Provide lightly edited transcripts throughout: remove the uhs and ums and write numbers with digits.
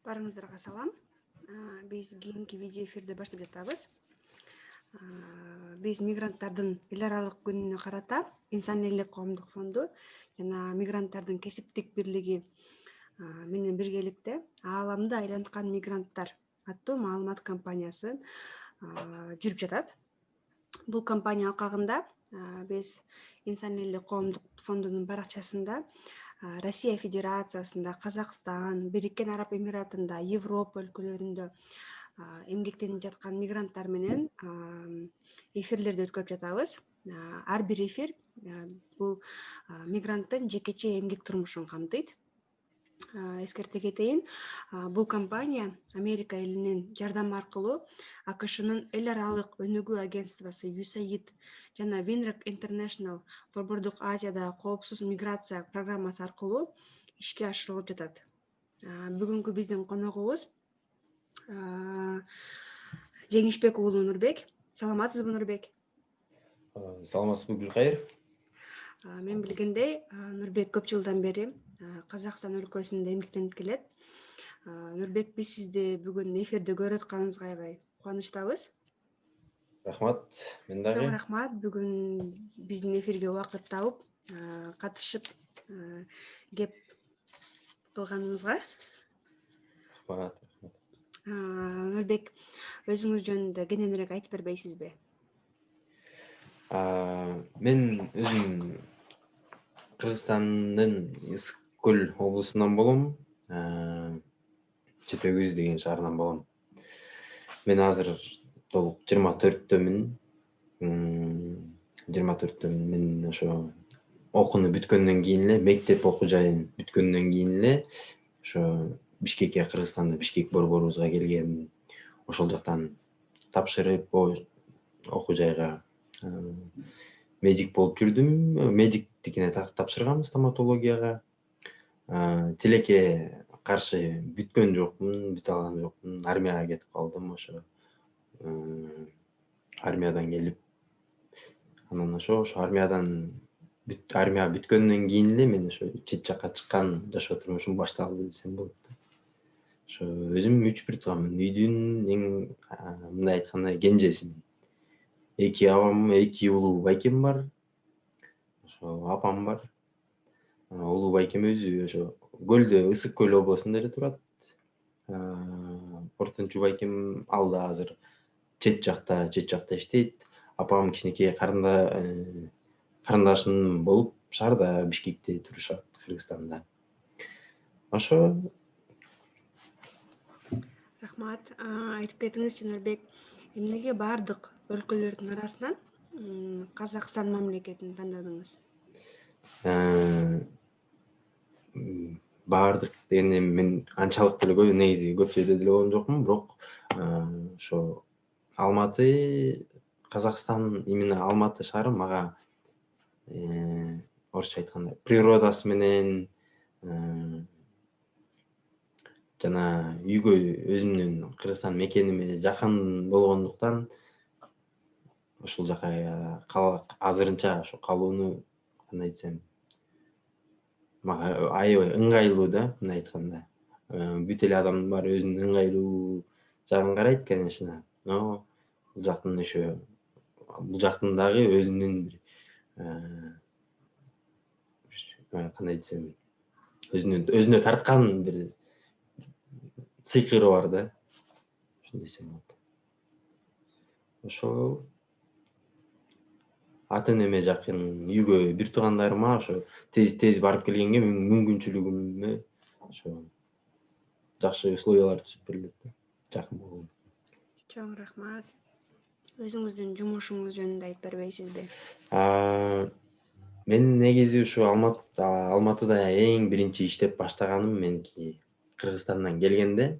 Барыңыздарга салам. Биз кийинки видео эфирди баштап жатабыз. Биз мигранттардын эл аралык күнүнө карата Инсан элек коомдук фонду жана мигранттардын кесиптик бирлиги менен биргеликте Ааламды айланткан мигранттар аттуу маалымат кампаниясы жүрүп жатат. Бул кампания алкагында биз Инсан элек коомдук фондунун баракчасында Россия Федерациясында, Казакстан, Бириккен Араб Эмиратында, Европа өлкөлөрүндө эмгектенип жаткан мигранттар менен эфирлерди өткөрүп жатабыз. Ар бир эфир бул мигранттын жекече эмгек турмушун камтыйт. Эскерте кетейин, бул компания Америка элинин жардамы аркылуу АКШнын эл аралык өнүгүү агентствосу USAID жана Winrec International Борбордук Азиядагы коопсуз миграция программасы аркылуу ишке ашырылып жатат. Бүгүнкү биздин коногубуз Жеңишбек уулу Нурбек. Саламатсызбы, Нурбек? Саламатсызбы, Гүлкайыр? Мен билгендей, Нурбек көп жылдан бери Казакстан өлкөсүндө эмгектенип келет. Нурбек, биз сизди бүгүн эфирде көрүп атканыбызга аябай кубанычтабыз. Рахмат, мен дагы. Чоң рахмат бүгүн биздин эфирге убакыт тауып катышып кеп кылганыңызга. Рахмат. Нурбек, өзүңүз жөнүндө кененирээк айтып бербейсизби? Мен өзүм Кыргызстандын Ысык Көл облусунан болом. Жетөгүз деген шаарынан болом. Мен азыр толук 24-дөмүн. 24-дөмүн. Мен ошо окууну бүткөндөн кийин эле, мектеп окуу жайын бүткөндөн кийин эле ошо Бишкекке, Кыргызстанда Бишкек борборубузга келгем. Ошол жактан тапшырып окуу жайга медик болуп жүрдүм. Медиктикине тапшыргам, стоматологияга. Тилекке каршы бүткөн жокмун, бүтө алган жокмун. Армияга кетип калдым ошо. Армиядан келип, анан ошо армия бүткөндөн кийин эле мен ошо чет жакка чыккан жашоо турмушум башталды десем болот. Ошо өзүм 3 тууганмын. Үйдүн эң мындай айтканда кенжесимин. 2 абам, 2 улуу байкем бар. Ошо апам бар. Улуу байкем өзү ошо Көлдө, Ысык Көл облусунда эле турат. Ортончу байкем ал да азыр чет жакта иштейт. Апам кичинекей карындашым болуп шаарда Бишкекте турушат, Кыргызстанда. Ошо. Рахмат. Айтып кетиңизчи, Нурбек, эмнеге бардык өлкөлөрдүн арасынан Казакстан мамлекетин тандадыңыз? Бардык дегенде мен анчалык деле негизи көп жерде деле болгон жокмун, бирок ошо Алматы, Казакстан, именно Алматы шаары мага орусча айтканда природасы менен жана үйгө өзүмдүн Кыргызстан мекениме жакын болгондуктан ошол жака азырынча ошо калууну кандай десем, мага аябай ыңгайлуу да, мындай айтканда. Бүт эле адамдын баары өзүнүн ыңгайлуу жагын карайт, конечно. Но бул жактын дагы өзүнүн кандай десем, өзүнө тарткан бир сыйкыры бар да. Ошондой десем болот. Ошол ата-энеме жакын, үйгө, бир туугандарыма ошо тез барып келгенге мүмкүнчүлүгүмө ошо жакшы условиялар түзүп берилет да, жакын болгон. Чоң рахмат. Өзүңүздүн жумушуңуз жөнүндө айтып бербейсизби? Мен негизи ушу Алматыда эң биринчи иштеп баштаганым меники Кыргызстандан келгенде.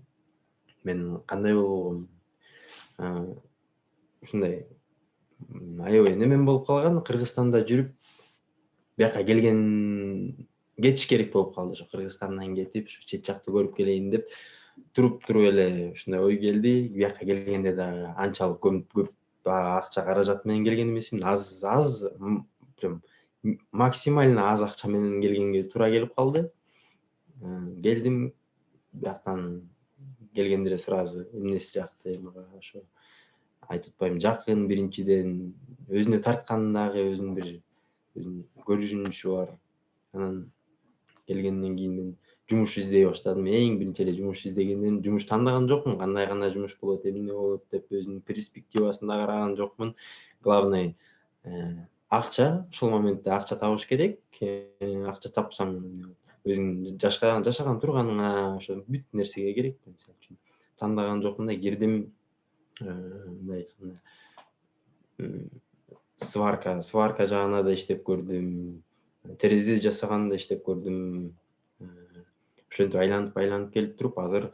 Мен кандай болгом? Ушундай аябай немен болуп калган, Кыргызстанда жүрүп бияка кетиш керек болуп калды. Ошо Кыргызстандан кетип, ушу чет жакты көрүп келейин деп туруп эле ушундай ой келди. Бияка келгенде дагы анчалык көп акча каражат менен келген эмесмин. Аз прям максимально аз акча менен келгенге туура келип калды. Келдим, бияктан келгенде эле сразу эмнеси жакты, мага ошо айтып атпайм, жакын биринчиден, өзүнө тарткан дагы өзүнүн бир көрүнүшү бар. Анан келгенден кийин мен жумуш издей баштадым. Эң биринчи эле жумуш издегенден жумуш тандаган жокмун. Кандай жумуш болот, эмне болот деп өзүнүн перспективасын да караган жокмун. Главное акча, ошол моментте акча табыш керек. Акча тапсаң өзүң жашаган турганыңа ошо бүт нерсеге керек. Мисалы үчүн тандаган жокмун да, кирдим, мындай айтканда сварка жагына да иштеп көрдүм, терезе жасаганды да иштеп көрдүм. Ошентип айланып келип туруп, азыр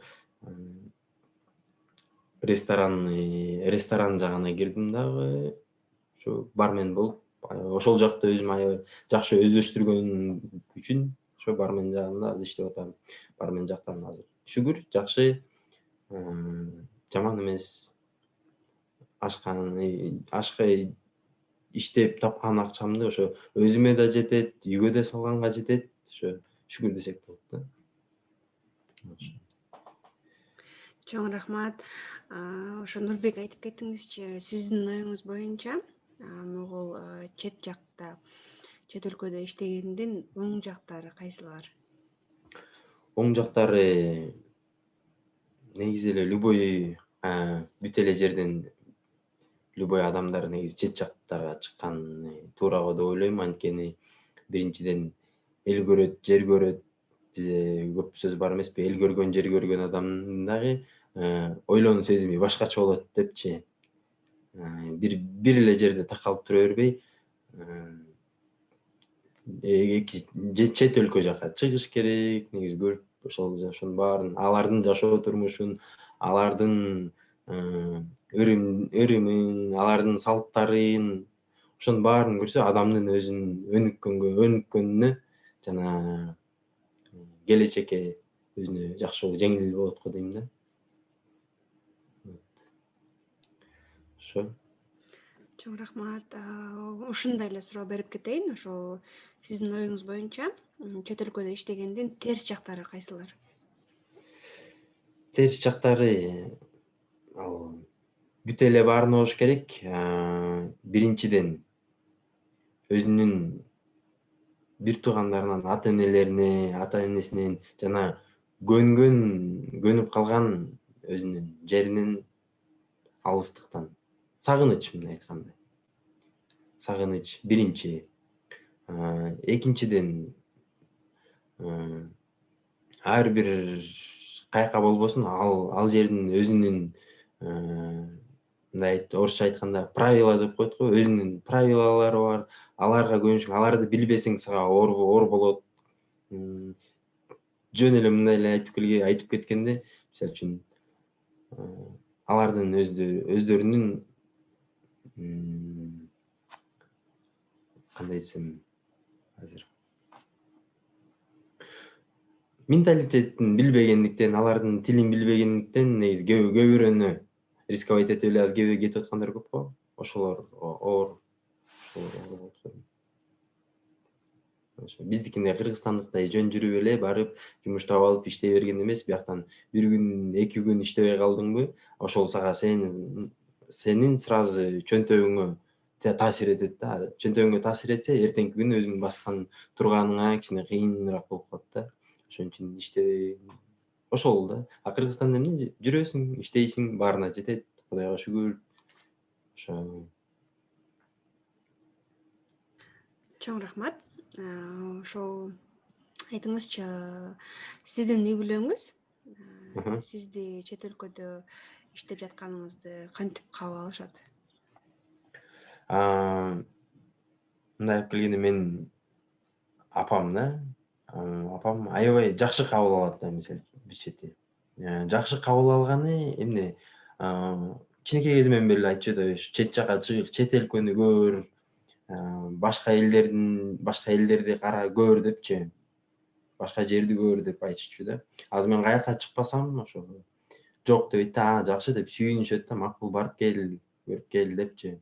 ресторан жагына кирдим дагы, ошо бармен болуп, ошол жакта өзүм аябай жакшы өздөштүргөн үчүн ошо бармен жагында азыр иштеп атам. Бармен жактан азыр шүгүр жакшы, жаман эмес. Ашка иштеп тапкан акчамды ошо өзүмө да жетет, үйгө да салганга жетет. Ошо шүгүр десек болот да. Чоң рахмат. Ошо Нурбек айтып кеттиңизчи, сиздин оюңуз боюнча могул чет жакта, чет өлкөдө иштегендин оң жактары кайсылар? Оң жактары негизи эле любой бүт эле жерден любой адамдар негизи чет жактарга чыккан туура деп ойлойм. Анткени биринчиден эл көрөт, жер көрөт. Көп сөз бар эмеспи? Эл көргөн, жер көргөн адамдын дагы ойлонуу сезими башкача болот депчи. Бир эле жерде такалып тура бербей, чет өлкө жака чыгыш керек. Негизи көрүп, ошонун баарын, алардын жашоо турмушун, алардын ырымын, алардын салттарын, ошонун баарын көрсө, адамдын өзүнүн өнүккөнүнө жана келечекке өзүнө жакшы жеңил болот го дейм да. Ошо. Чоң рахмат. Ушундай эле суроо берип кетейин. Ошол сиздин оюңуз боюнча чет өлкөдө иштегендин терс жактары кайсылар? Терс жактары ал бүт эле баарына болуш керек. Биринчиден өзүнүн бир туугандарынан, ата энесинен жана көнүп калган өзүнүн жеринен алыстыктан, сагыныч, мындай айтканда. Сагыныч биринчи. Экинчиден ар бир каяка болбосун, ал жердин өзүнүн мындай орусча айтканда правила деп коет го, өзүнүн правилалары бар. Аларга көнүшүң, аларды билбесең сага оор болот. Жөн эле мындай эле айтып кеткенде, мисалы үчүн алардын өздөрүнүн кандай десем азыр менталитетин билбегендиктен, алардын тилин билбегендиктен негизи көбүрөнө рисковать этип эле азыр кетип аткандар көп го. Ошолор оор. Биздикиндей кыргызстандыктай жөн жүрүп эле барып жумуш таап алып иштей берген эмес. Бияктан бир күн, 2 күн иштебей калдыңбы, ошол сага сенин сразу чөнтөгүңө таасир этет да. Чөнтөгүңө таасир этсе, эртеңки күнү өзүң баскан турганыңа кичине кыйыныраак болуп калат да. Ошон үчүн иштебей ошол да. Кыргызстанда эмне, жүрөсүң, иштейсиң, баарына жетет. Кудайга шүгүр. Ошо. Чоң рахмат. Ошол айтыңызчы, сиздин үй бүлөңүз сизди чет өлкөдө иштеп жатканыңызды кантип кабыл алышат? Мындай алып келгенде мен апам апам аябай жакшы кабыл алат да, мисалы бир чети. Жакшы кабыл алганы эмне? Кичинекей кезимден бери эле айтчу да, чет жака чыг, чет өлкөнү көр, башка элдерди кара, көр депчи. Башка жерди көр деп айтышчу да. Азыр мен каяка чыкпасам, ошо жок дебейт да, жакшы деп сүйүнүшөт да, макул барып кел, көрүп кел депчи.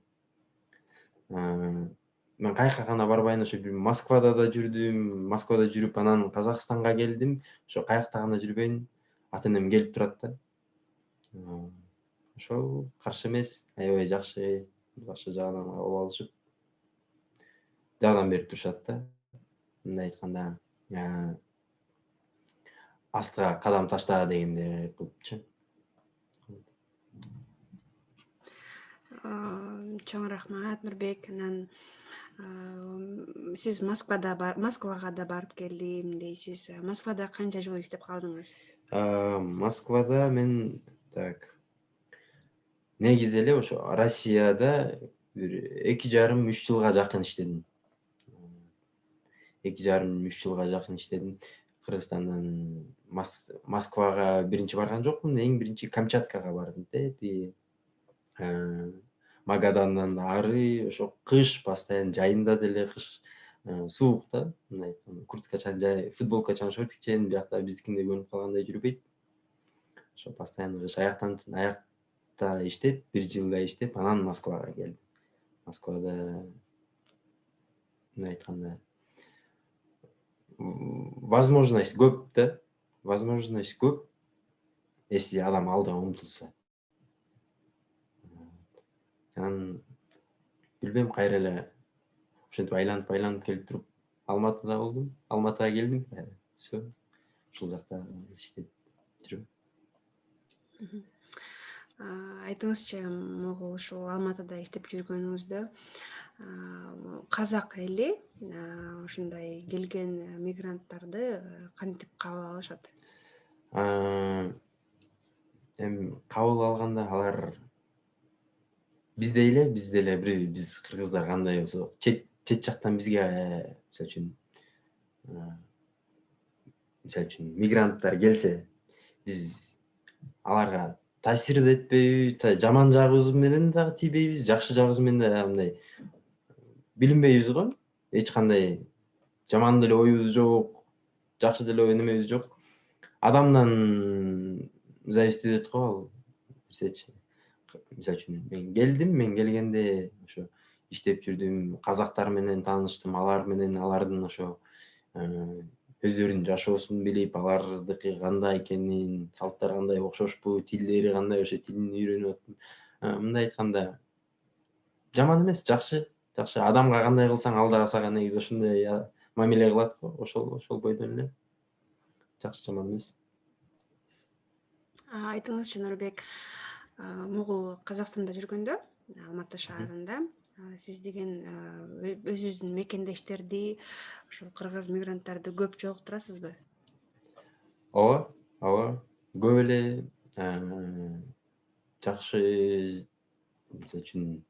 Мен каяка гана барбайын, ошо бир Москвада да жүрдүм. Москвада жүрүп, анан Казакстанга келдим. Ошо каякта гана жүрбөйүн, ата энем келип турат да. Ошол каршы эмес, аябай жакшы жагынан кабыл алышып, жардам берип турушат да. Мындай айтканда, астыга кадам ташта дегендей кылыпчы. Чоң рахмат, Нурбек. Анан сиз Москвага да барып келдим дейсиз. Москвада канча жыл иштеп калдыңыз? Москвада мен негизи эле ошо Россияда бир 2,5–3 жылга жакын иштедим. 2,5–3 жылга жакын иштедим. Кыргызстандан Москвага биринчи барган жокмун. Эң биринчи Камчаткага бардым тиги Магадандан ары, ошо кыш постоянно, жайында деле кыш суук да. Мындай айтканда курткачан жай, футболкачан, шортикчен, биякта биздикиндей көрүнүп калгандай жүрбөйт. Ошо постоянно кыш аякта иштеп, 1 жылдай иштеп, анан Москвага келдим. Москвада мындай айтканда возможность көп да. Возможность көп, если адам алдыга умтулса. Анан билбейм, кайра эле ошентип айланып келип туруп Алматыда болдум. Алматыга келдим. Всё. Ушул жакта иштеп жүрөм. Айтыңызчы, могул ушул Алматыда иштеп жүргөнүңүздө казак эли ушундай келген мигранттарды кантип кабыл алышат? Эми кабыл алганда алар биздей эле биз кыргыздар кандай болсо, чет жактан бизге мисалы үчүн мигранттар келсе, биз аларга таасир да этпейбиз, жаман жагыбыз менен дагы тийбейбиз, жакшы жагыбыз менен да мындай билинбейбиз го. Эч кандай жаман деле оюбуз жок, жакшы деле немебиз жок. Адамдан зависит этет го ал нерсечи. Мисалы үчүн мен келгенде ошо иштеп жүрдүм, казактар менен тааныштым, алар менен алардын ошо өздөрүнүн жашоосун билип, алардыкы кандай экенин, салттары кандай, окшошпу, тилдери кандай, ошо тилин үйрөнүп аттым. Мындай айтканда жаман эмес, жакшы. Адамга кандай кылсаң, ал дагы сага негизи ошондой мамиле кылат го. Ошол бойдон эле. Жакшы, жаман эмес. Айтыңызчы, Нурбек, могул Казакстанда жүргөндө, Алматы шаарында сиз деген өзүңүздүн мекендештерди, ошол кыргыз мигранттарды көп жолуктурасызбы? Ооба, көп эле жакшы. Мисалы үчүн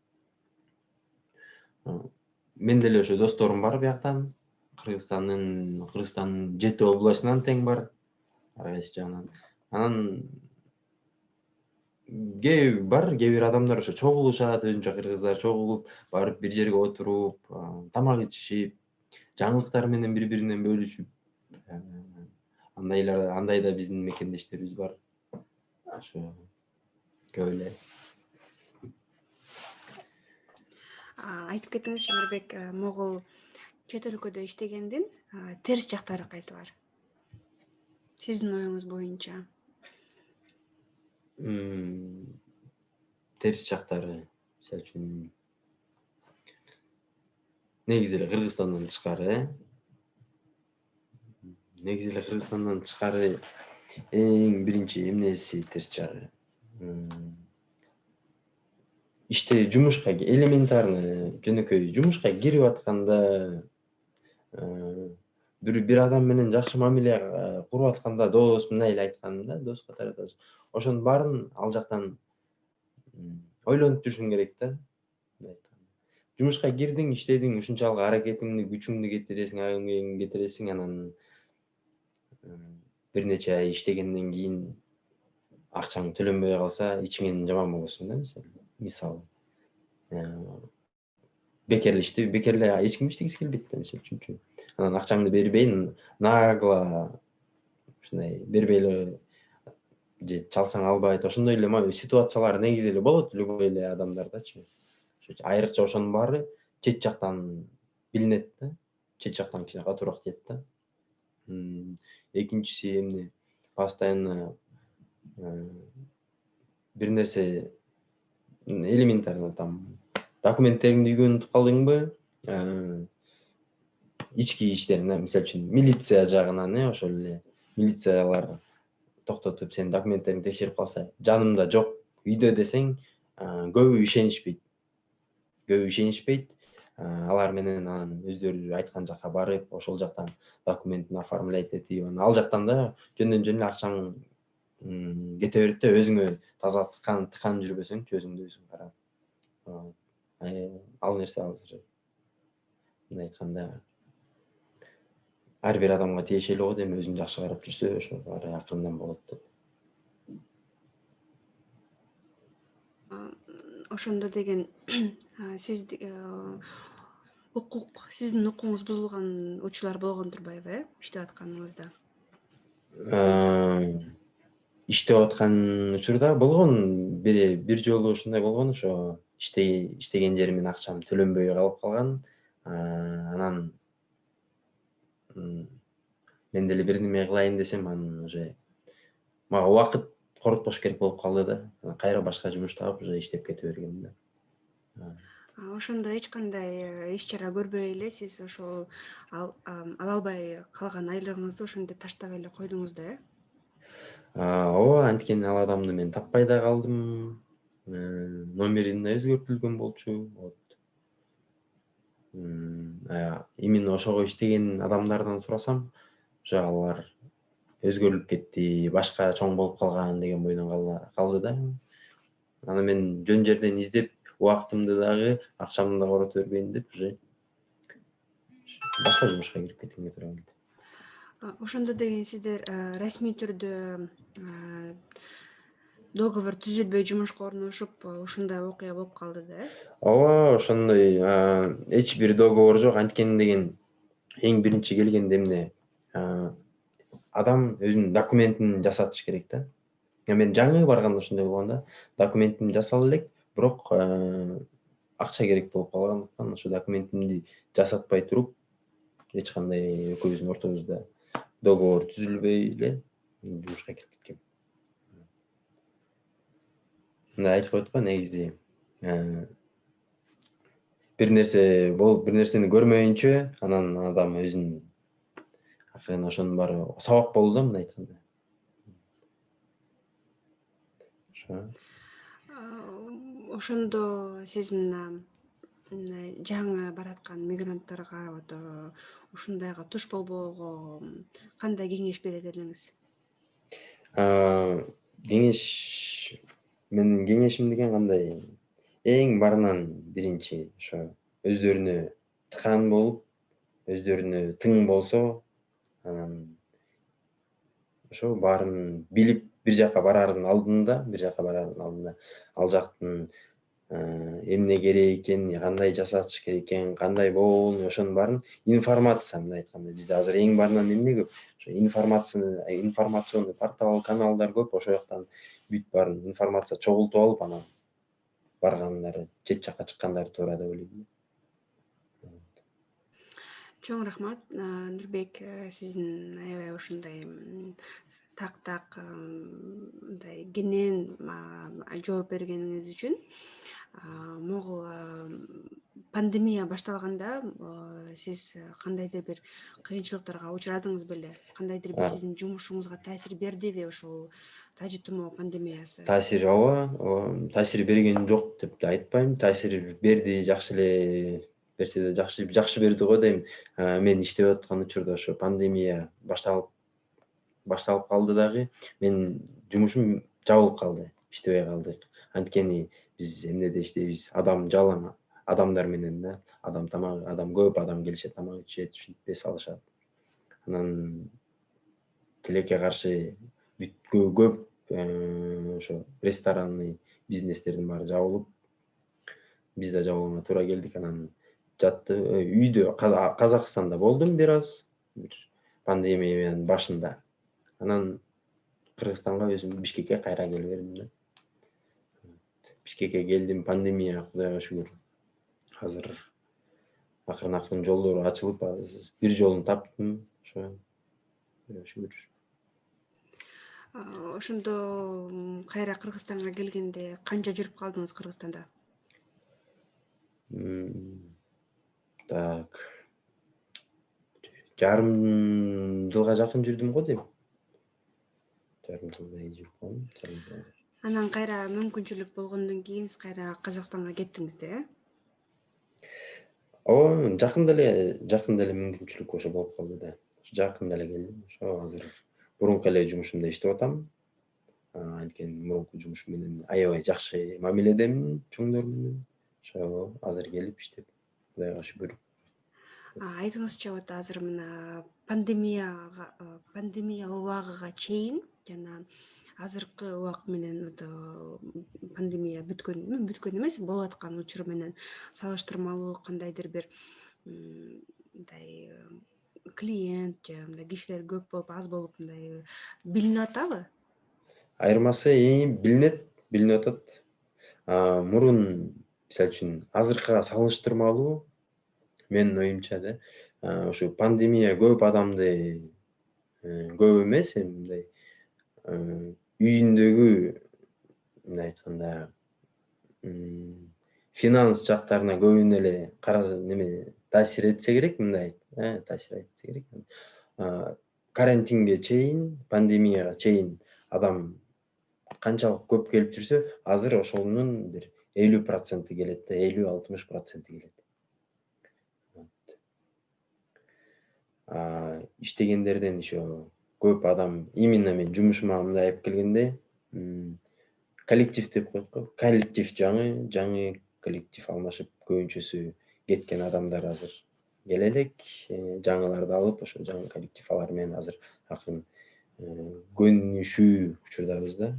мен деле ошо досторум бар бияктан, Кыргызстандын 7 областынан тең бар, ар кайсы жагынан. Анан кээ бир адамдар ошо чогулушат, өзүнчө кыргыздар чогулуп, барып бир жерге отуруп, тамак ичишип, жаңылыктар менен бири-биринен бөлүшүп, андай да биздин мекендештерибиз бар. Ошо көп эле. Айтып кетиңизчи, Нурбек, могул чет өлкөдө иштегендин терс жактары кайсылар? Сиздин оюңуз боюнча. Терс жактары, мисалы үчүн негизи эле Кыргызстандан тышкары эң биринчи эмнеси терс жагы? Иште жумушка, элементарный жөнөкөй жумушка кирип атканда, бир адам менен жакшы мамиле куруп атканда, дос, мындай эле айтканда, дос катары, ошонун баарын ал жактан ойлонуп жүрүшүң керек да. Жумушка кирдиң, иштедиң, ушунчалык аракетиңди, күчүңдү кетиресиң, ак эмгегиңди кетиресиң, анан бир нече ай иштегенден кийин акчаң төлөнбөй калса, ичиңен жаман болосуң да, мисалы. Бекерле эч ким иштегиси келбейт да, мисалы үчүнчү. Анан акчаңды бербейин, нагло ушундай бербей эле же чалсаң албайт. Ошондой эле ситуациялар негизи эле болот любой эле адамдардачы. Айрыкча ошонун баары чет жактан билинет да. Чет жактан кичине катуураак тиет да. Экинчиси эмне? Постоянно бир нерсе элементарно там документтериңди үйгө унутуп калдыңбы, ички иштерине, мисалы үчүн милиция жагынан ошол эле милициялар токтотуп сенин документтериңди текшерип калса, жанымда жок үйдө десең, көбү ишенишпейт. Алар менен анан өздөрү айткан жакка барып, ошол жактан документин оформлять этип, анан ал жактан да жөндөн жөн эле акчаң кете берет да, өзүңө таза тыкан жүрбөсөңчү, өзүңдү өзүң карап. Ал нерсе азыр мындай айтканда ар бир адамга тиешелүү го, эми өзүн жакшы карап жүрсө, ошол баары акырындан болот деп. Ошондо деген сиз сиздин укугуңуз бузулган учурлар болгон турбайбы, иштеп атканыңызда? Иштеп аткан учурда болгон, бир жолу ушундай болгон, ошо иштеген жеримдин акчам төлөнбөй калып калган. Анан мен деле бир неме кылайын десем, анан уже мага убакыт коротпош керек болуп калды да. Кайра башка жумуш таап, уже иштеп кете бергем да. Ошондо эч кандай иш чара көрбөй эле сиз ошол ала албай калган айлыгыңызды ошентип таштап эле койдуңуз да, Ооба, анткени ал адамды мен таппай да калдым. Номерин да өзгөртүлгөн болчу. Вот. Именно ошого иштеген адамдардан сурасам, уже алар өзгөрүлүп кетти, башка чоң болуп калган деген бойдон калды да. Анан мен жөн жерден издеп, убактымды дагы, акчамды да корото бербейин деп, уже башка жумушка кирип кеткенге туура келди. Ошондо деген сиздер расмий түрдө договор түзүлбөй жумушка орношуп, ушундай окуя болуп калды да? Ооба, ошондой эч бир договор жок. Анткени деген эң биринчи келгенде эмне, адам өзүнүн документин жасатыш керек да. Мен жаңы барганда ошондой болгон да. Документимди жасала элек, бирок акча керек болуп калгандыктан ошо документимди жасатпай туруп, эч кандай экөөбүздүн ортобузда договор түзүлбөй эле жумушка кирип кеткем. Мындай айтып коет го, негизи бир нерсе болуп, бир нерсени көрмөйүнчө, анан адам өзүн акырын ошонун баары сабак болду да, мындай айтканда. Ошондо сиз мына жаңы бараткан мигранттарга ушундайга туш болбоого кандай кеңеш берет элеңиз? Менин кеңешим деген кандай? Эң баарынан биринчи ошо өздөрүнө тыкан болуп, өздөрүнө тың болсо, анан ошо баарын билип бир жака бараардын алдында ал жактын эмне керек экенин, кандай жасатыш керек экенин, кандай болуну, ошонун баарын информация, мындай айтканда бизде азыр эң баарынан эмне көп? Ошо информационный портал, каналдар көп, ошол жактан бүт баарын информация чогултуп алып, анан баргандары, чет жакка чыккандары туура деп ойлойм. Чоң рахмат, Нурбек, сиздин аябай ушундай так мындай кенен жооп бергениңиз үчүн. Могул пандемия башталганда сиз кандайдыр бир кыйынчылыктарга учурадыңыз беле? Кандайдыр бир сиздин жумушуңузга таасир бердиби ошол тажытуу пандемиясы? Ооба, таасир берген жок деп да айтпайм. Таасир берди, жакшы эле берсе да жакшы берди го дейм. Мен иштеп аткан учурда ошо пандемия башталып калды дагы. Менин жумушум жабылып калды, иштебей калдык. Анткени биз эмнеде иштейбиз? Адамдар менен да. Адам көп адам келишет, тамак ичет, ушинтип эс алышат. Анан тилекке каршы бүт көп ошо ресторанный бизнестердин баары жабылып, биз да жабылганга туура келдик. Анан үйдө Казакстанда болдум бир аз, бир пандемиянын башында. Анан Кыргызстанга өзүм Бишкекке кайра келе бердим да. Бишкекке келдим, пандемия Кудайга шүгүр азыр акырын жолдору ачылып, азыр бир жолун таптым, ошо Кудайга шүгүр. Ошондо кайра Кыргызстанга келгенде канча жүрүп калдыңыз Кыргызстанда? Так, жарым жылга жакын жүрдүм го дейм. Жарым жылдай жүрүп калдым, жарым жыл. Анан кайра мүмкүнчүлүк болгондон кийин сиз кайра Казакстанга кеттиңиз да, э? Ооба, жакында эле мүмкүнчүлүк ошо болуп калды да. Жакында эле келдим. Ошо азыр мурунку эле жумушумда иштеп атам. Анткени мурунку жумушум менен аябай жакшы мамиледемин чоңдор менен. Ошо азыр келип иштеп, Кудайга шүгүр. Айтыңызчы, вот азыр мына пандемия убагыга чейин жана азыркы убак менен пандемия бүткөн эмес, болуп аткан учур менен салыштырмалуу кандайдыр бир мындай клиент же мындай кишилер көп болуп, аз болуп мындай билинип атабы? Айырмасы билинип атат. Мурун, мисалы үчүн, азыркыга салыштырмалуу менин оюмча да, ушу пандемия көп адамды көп эмес, эми мындай үйүндөгү мындай айтканда финанс жактарына көбүнө эле таасир этсе керек, мындай таасир этсе керек. Карантинге чейин, пандемияга чейин адам канчалык көп келип жүрсө, азыр ошонун бир 50% келет да, 50-60% келет. Иштегендерден еще көп адам, именно мен жумушума мындай алып келгенде, коллектив деп коет го. Коллектив жаңы коллектив алмашып, көбүнчөсү кеткен адамдар азыр келе элек. Жаңыларды алып, ошо жаңы коллектив алар менен азыр акырын көнүшүү учурдабыз да.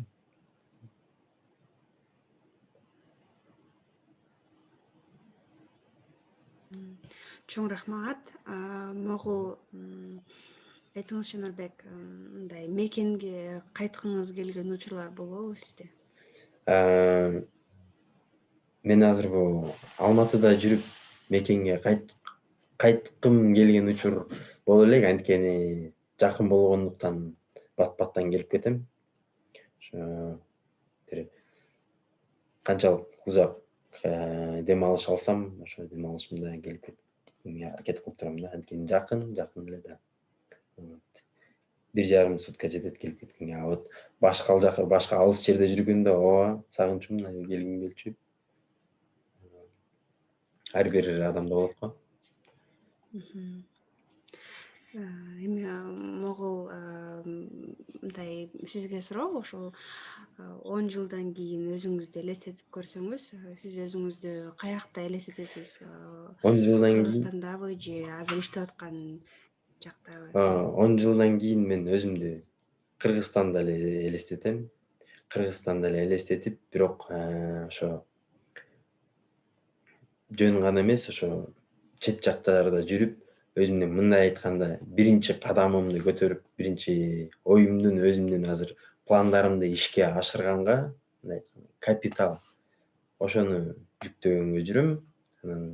Чоң рахмат. Могул айтыңызчы, Нурбек, мындай мекенге кайткыңыз келген учурлар болобу сизде? Мен азыр бул Алматыда жүрүп мекенге кайткым келген учур боло элек, анткени жакын болгондуктан бат-баттан келип кетем. Ошо бир канчалык узак дем алыш алсам, ошо дем алышымда келип кеткенге аракет кылып турам да. Анткени жакын эле да. 1,5 сутка жетет келип кеткенге. Вот башка алыс жерде жүргөндө ооба сагынчумун, келгим келчү. Ар бир адамда болот го. Эми могул мындай сизге суроо, ошол 10 жылдан кийин өзүңүздү элестетип көрсөңүз, сиз өзүңүздү каякта элестетесиз? 10 жылдан кийин, Кыргызстандабы же азыр иштеп аткан жактабы? 10 жылдан кийин мен өзүмдү Кыргызстанда эле элестетем. Кыргызстанда эле элестетип, бирок ошо жөн гана эмес, ошо чет жактарда жүрүп, өзүмдүн мындай айтканда биринчи кадамымды көтөрүп, биринчи оюмдун, өзүмдүн азыр пландарымды ишке ашырганга, мындай айтканда капитал, ошону жүктөгөнгө жүрөм. Анан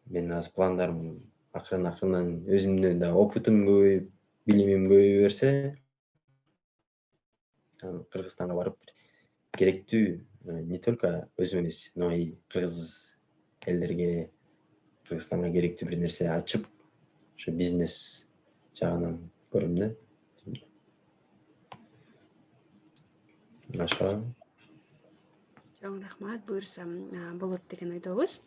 мен азыр пландарым акырын өзүмдүн да опытым көбөйүп, билимим көбөйө берсе, Кыргызстанга барып керектүү не только өзүм эмес, но и кыргыз элдерге, Кыргызстанга керектүү бир нерсе ачып, ошо бизнес жагынан көрөм да. Ошо. Чоң рахмат, буюрса болот деген ойдобуз.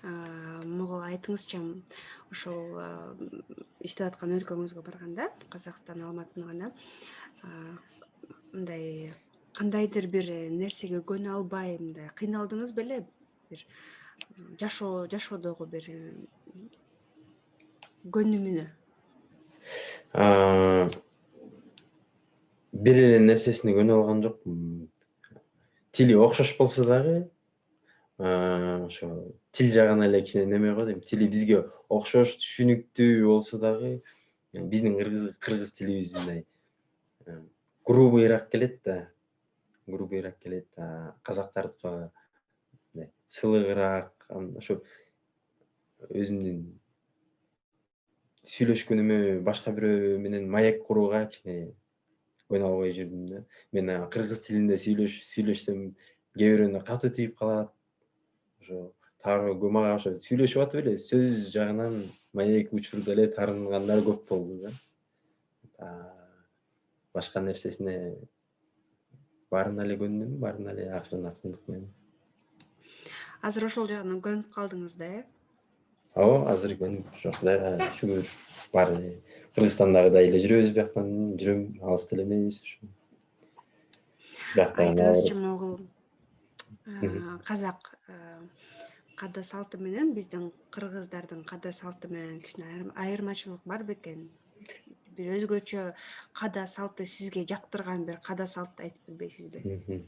Могул айтыңызчы, ошол иштеп аткан өлкөңүзгө барганда, Казакстан, Алматыга, мындай кандайдыр бир нерсеге көнө албай, мындай кыйналдыңыз беле? Бир жашоодогу бир көнүмүнө? Бир эле нерсесине көнө алган жокмун. Тили окшош болсо дагы, ошо тил жагына эле кичине неме го дейм. Тили бизге окшош, түшүнүктүү болсо дагы, биздин кыргыз тилибиз мындай грубыйраак келет да. Казактардыкы мындай сылыгыраак, ошо өзүмдүн сүйлөшкөнүмө башка бирөө менен маек курууга кичине ойналбай жүрдүм да. Мен кыргыз тилинде сүйлөшсөм кээ бирөөнө катуу тийип калат. Ошо мага ошо сүйлөшүп атып эле сөз жагынан маек учурда эле таарынгандар көп болду да. Башка нерсесине баарына эле көндүм, баарына эле акырындык менен. Азыр ошол жагынан көнүп калдыңыз да, Ооба, азыр көнүп, ошо Кудайга шүгүр, баары Кыргызстандагыдай эле жүрөбүз, бияктан жүрөм, алыс деле эмес ошо. Бияктагы Айтыңызчы, могул Мгм. казак када салты менен биздин кыргыздардын када салты менен кичине айырмачылык бар бекен? Бир өзгөчө када салты сизге жактырган бир када салтты айтып бербейсизби?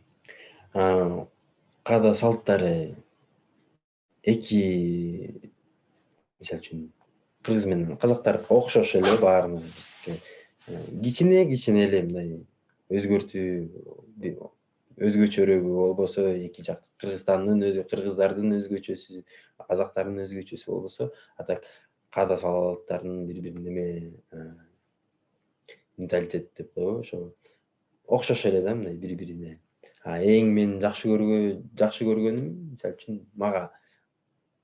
Када салттары эки, мисалы үчүн кыргыз менен казактардыкы окшош эле баарына биздики. Кичине эле мындай өзгөчөрөөгү болбосо, эки жак кыргыздардын өзгөчөсү, казактардын өзгөчөсү болбосо, а так када салттардын бири-бири неме менталитет деп коебу, ошо окшош эле да мындай бири-бирине. Эң менин жакшы көргөнүм, мисалы үчүн мага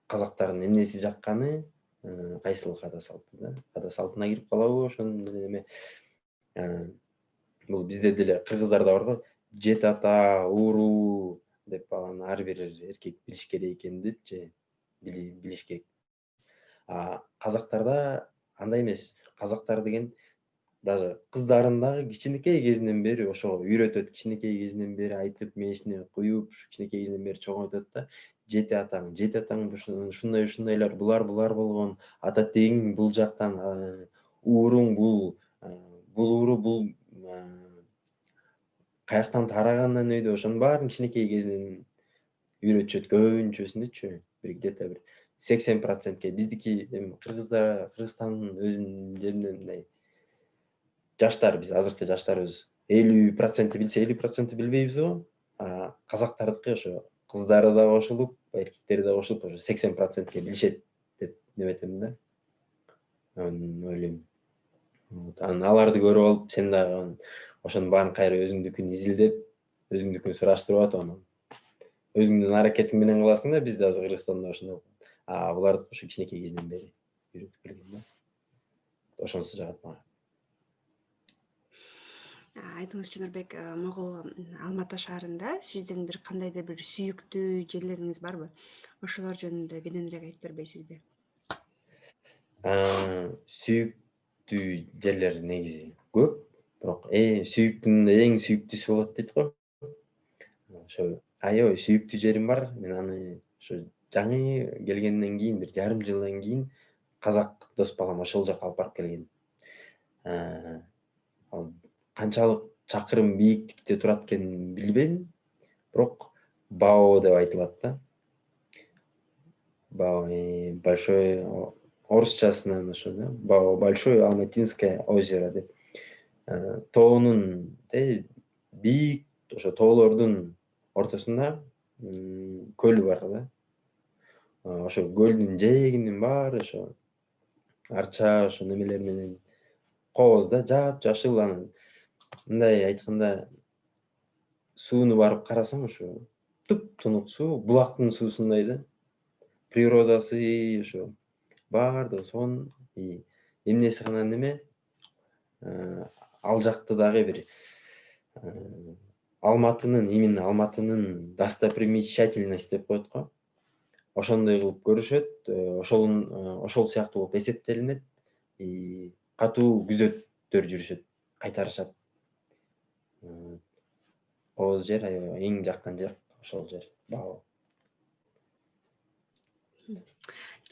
казактардын эмнеси жакканы, кайсыл када салты да. Када салтына кирип калабы ошонун эле эме. Бул бизде деле кыргыздарда бар го, жет ата, ууру деп аны ар бир эркек билиш керек экен депчи, билиш керек. Казактарда андай эмес. Казактар деген даже кыздарын дагы кичинекей кезинен бери ошого үйрөтөт, кичинекей кезинен бери айтып, мээсине куюп, кичинекей кезинен бери чоңойтот да. Жети атаң ушундайлар, булар болгон, ата тегиң бул жактан, ууруң бул ууру бул каяктан тарагандан өйдө, ошонун баарын кичинекей кезинен үйрөтүшөт, көбүнчөсүндөчү, бир где-то бир 80%ке. Биздики эми Кыргызстандын өзүнүн жеринен мындай жаштар, биз азыркы жаштарыбыз 50% билсе, 50% билбейбиз го. Казактардыкы ошо кыздары да кошулуп, эркектери да кошулуп, ошо 80%ке билишет деп неметем да. Ойлойм. Анан аларды көрүп алып, сен дагы ошонун баарын кайра өзүңдүкүн изилдеп, өзүңдүкүн сураштырып атып, анан өзүңдүн аракетиң менен кыласың да. Бизде азыр Кыргызстанда ошондой. Булардыкы ошо кичинекей кезинен бери үйрөтүп келген да. Ошонусу жагат мага. Айтыңызчы, Нурбек, могул Алма ата шаарында сиздин бир кандайдыр бир сүйүктүү жерлериңиз барбы? Ошолор жөнүндө кененирээк айтып бербейсизби? Сүйүктүү жерлер негизи көп, бирок сүйүктүүнүн эң сүйүктүүсү болот дейт го. Ошо аябай сүйүктүү жерим бар. Мен аны ошо жаңы келгенден кийин, бир жарым жылдан кийин казак дос балам ошол жака алып барып келген. Ал канчалык чакырым бийиктикте турат экенин билбейм, бирок Бао деп айтылат да. Бао большое, орусчасынан ошо да. Бао большое Алматинское озеро деп. Тоонун бийик, ошо тоолордун ортосунда көл бар да. Ошо көлдүн жээгинин баары ошо арча, ошо немелер менен кооз да, жап-жашыл. Анан мындай айтканда, сууну барып карасаң, ошо туп-тунук суу, булактын суусундай да. Природасы ошо баардыгы сонун. Эмнеси гана неме, ал жакты дагы бир именно Алматынын достопримечательность деп коет го. Ошондой кылып көрүшөт, ошол сыяктуу болуп эсептелинет. Катуу күзөттөр жүрүшөт, кайтарышат. Кооз жер, аябай эң жаккан жер ошол жер, Бао.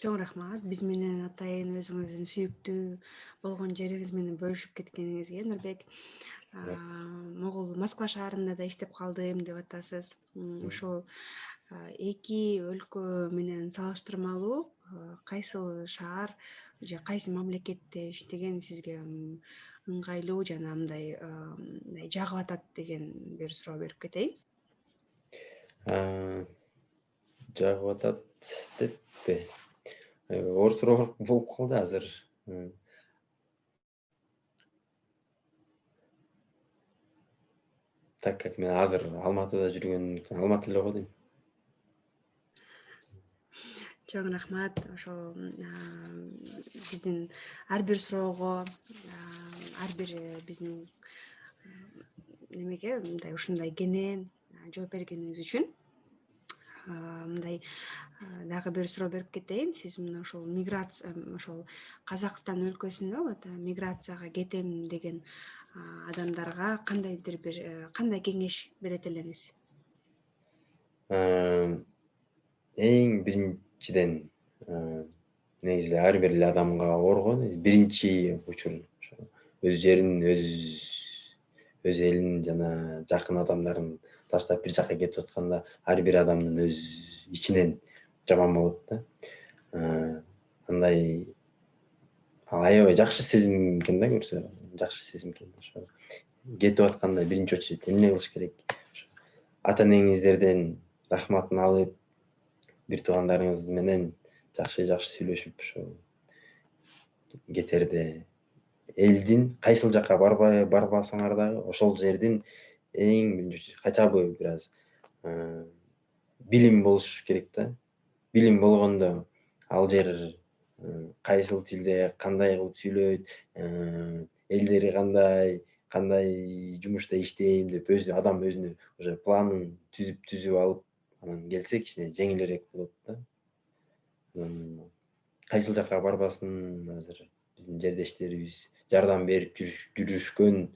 Чоң рахмат биз менен атайын өзүңүздүн сүйүктүү болгон жериңиз менен бөлүшүп кеткениңизге, Нурбек. Могул Москва шаарында да иштеп калдым деп атасыз. Ошол эки өлкө менен салыштырмалуу кайсыл шаар же кайсы мамлекетте иштеген сизге ыңгайлуу жана мындай жагып атат деген бир суроо берип кетейин. Жагып атат деппи? Оор суроо болуп калды азыр. Так как мен азыр Алматыда жүргөндүктөн Алматы эле го дейм. Чоң рахмат. Ошол биздин ар бир суроого, ар бир биздин немеге мындай ушундай кенен жооп бергениңиз үчүн. Мындай дагы бир суроо берип кетейин. Сиз мына ошол миграция, ошол Казакстан өлкөсүнө миграцияга кетем деген адамдарга кандайдыр бир кандай кеңеш берет элеңиз? Эң биринчиден негизи эле ар бир эле адамга оор го. Биринчи учур өз жерин, өз элин жана жакын адамдарын таштап бир жака кетип атканда ар бир адамдын өз ичинен жаман болот да. Андай аябай жакшы сезим экен да, көрсө жакшы сезим экен. Ошо кетип атканда биринчи очередь эмне кылыш керек? Ата энеңиздерден рахматын алып, бир туугандарыңыз менен жакшы сүйлөшүп ошо кетерде элдин кайсыл жака барбасаңар дагы ошол жердин эң биринчи хотя бы бир аз билим болуш керек да. Билим болгондо ал жер кайсыл тилде кандай кылып сүйлөйт, элдери кандай жумушта иштейм деп адам өзүнө уже планын түзүп алып анан келсе кичине жеңилирээк болот да. Кайсыл жака барбасын, азыр биздин жердештерибиз жардам берип жүрүшкөн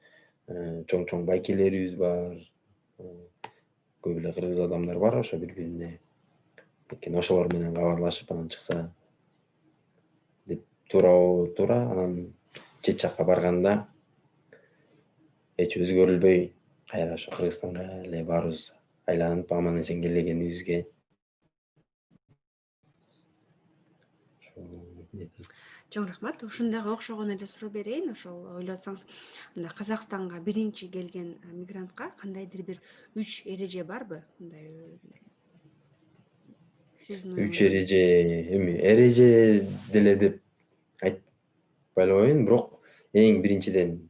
чоң байкелерибиз бар. Көп эле кыргыз адамдар бар ошо бири-бирине. Экен ошолор менен кабарлашып анан чыкса деп туура анан чет жакка барганда эч өзгөрүлбөй кайра ошо Кыргызстанга эле баарыбыз айланып аман эсен келгенибизге Чоң рахмат. Ушундайга окшогон эле суроо берейин. Ошол ойлоп атсаңыз, мындай Казакстанга биринчи келген мигрантка кандайдыр бир 3 эреже барбы? Мындай сиздин 3 оюңузда. эреже деле деп айтпай эле коеюн, бирок эң биринчиден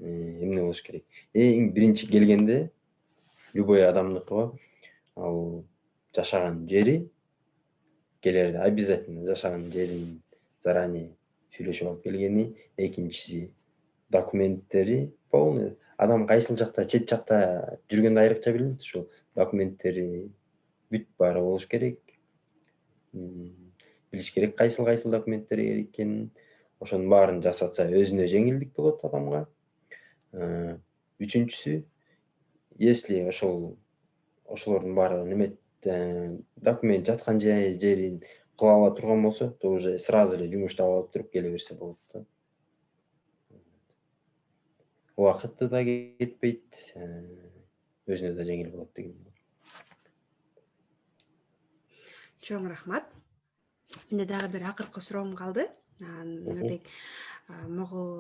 эмне болуш керек? Эң биринчи келгенде любой адамдыкы ал жашаган жери келерде обязательно жашаган жерин заранее сүйлөшүп алып келгени, экинчиси документтери полный. Адам кайсыл жакта, чет жакта жүргөндө айрыкча билинет, ушул документтери бүт баары болуш керек. Билиш керек кайсыл документтери керек экенин. Ошонун баарын жасатса өзүнө жеңилдик болот адамга. Үчүнчүсү, если ошолордун баары документ жаткан жерин кыла ала турган болсо, то уже сразу эле жумуш таап алып туруп келе берсе болот да. Убакыты да кетпейт, өзүнө да жеңил болот деген. Чоң рахмат. Менде дагы бир акыркы суроом калды. Нурбек, могул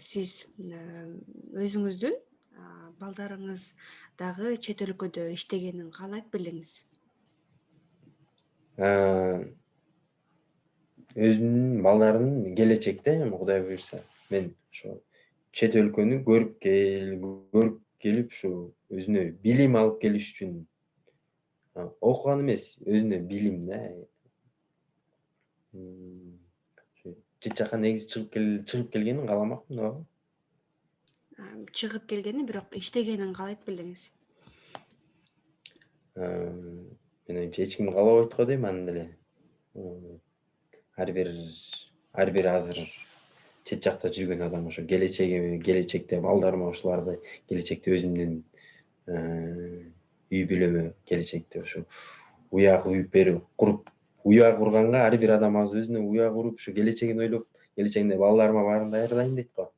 сиз өзүңүздүн балдарыңыз дагы чет өлкөдө иштегенин каалайт белеңиз? Өзүмдүн балдарымдын келечекте, Кудай буйрса, мен ошо чет өлкөнү көрүп келип ушу өзүнө билим алып келиш үчүн окуган эмес, өзүнө билим да. Чет жака негизи чыгып келгенин кааламакмын ооба. Чыгып келгени, бирок иштегенин каалайт белеңиз? Мен оюмча эч ким каалабайт го дейм аны деле. Ар бир азыр чет жакта жүргөн адам ошо келечекте балдарыма ушуларды келечекте өзүмдүн үй бүлөмө келечекте ошо уя уя курганга ар бир адам азыр өзүнө уя куруп ушу келечегин ойлоп, келечегинде балдарыма баарын даярдайм дейт го.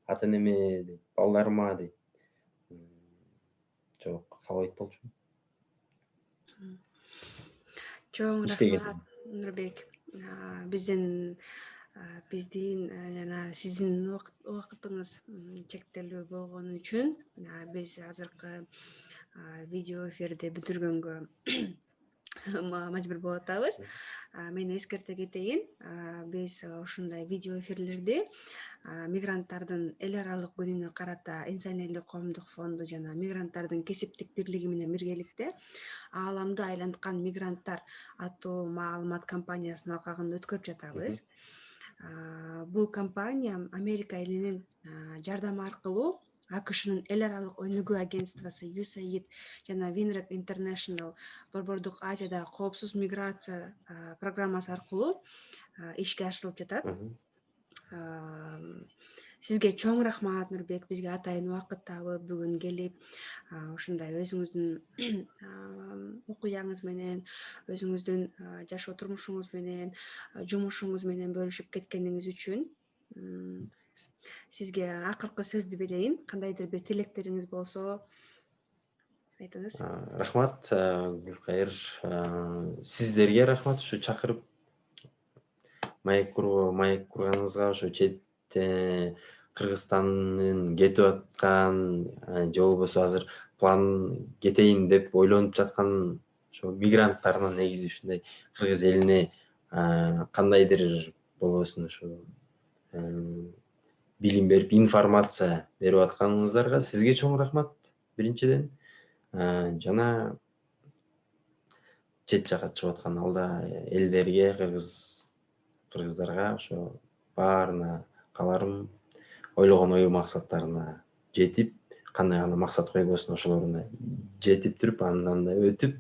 Ата энеме дейт, балдарыма дейт. Жок, каалабайт болчумун. Чоң рахмат, Нурбек. Биздин жана сиздин убакытыңыз чектелүү болгон үчүн биз азыркы видео эфирди бүтүргөнгө мажбур болуп атабыз. Мен эскерте кетейин. Биз ушундай видео эфирлерди мигранттардын эл аралык күнүнө карата Инсан элдик коомдук фонду жана мигранттардын кесиптик бирлиги менен биргеликте ааламды айланткан мигранттар аттуу маалымат кампаниясынын алкагында өткөрүп жатабыз. Бул кампания Америка элинин жардамы аркылуу АКШнын эл аралык өнүгүү агентствосу USAID жана WINREP International Борбордук Азиядагы коопсуз миграция программасы аркылуу ишке ашырылып жатат. Сизге чоң рахмат, Нурбек, бизге атайын убакыт табып бүгүн келип ушундай өзүңүздүн окуяңыз менен, өзүңүздүн жашоо турмушуңуз менен, жумушуңуз менен бөлүшүп кеткениңиз үчүн сизге акыркы сөздү берейин. Кандайдыр бир тилектериңиз болсо айтыңыз. Рахмат, Гүлкайыр. Сиздерге рахмат ушу чакырып маек курганыңызга, ошо четте Кыргызстандын кетип аткан же болбосо азыр план кетейин деп ойлонуп жаткан ошо мигранттарына негизи ушундай кыргыз элине кандайдыр болбосун ошо билим берип, информация берип атканыңыздарга сизге чоң рахмат биринчиден. Жана чет жакка чыгып аткан алда элдерге, кыргыздарга ошо баарына кааларым ойлогон ой максаттарына жетип, кандай гана максат койбосун ошолоруна жетип туруп, андан да өтүп,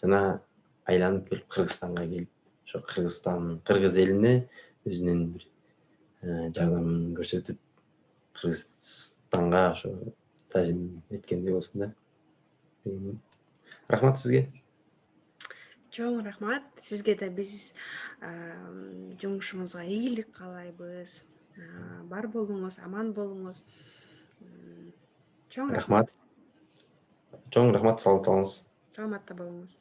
жана айланып келип Кыргызстанга келип, ошо кыргыз элине өзүнүн бир жардамын көрсөтүп, Кыргызстанга ошо таазим эткендей болсун да. Рахмат сизге. Чоң рахмат. Сизге да биз жумушуңузга ийгилик каалайбыз. Бар болуңуз, аман болуңуз. Чоң рахмат. Чоң рахмат, саламатта болуңуз. Саламатта болуңуз.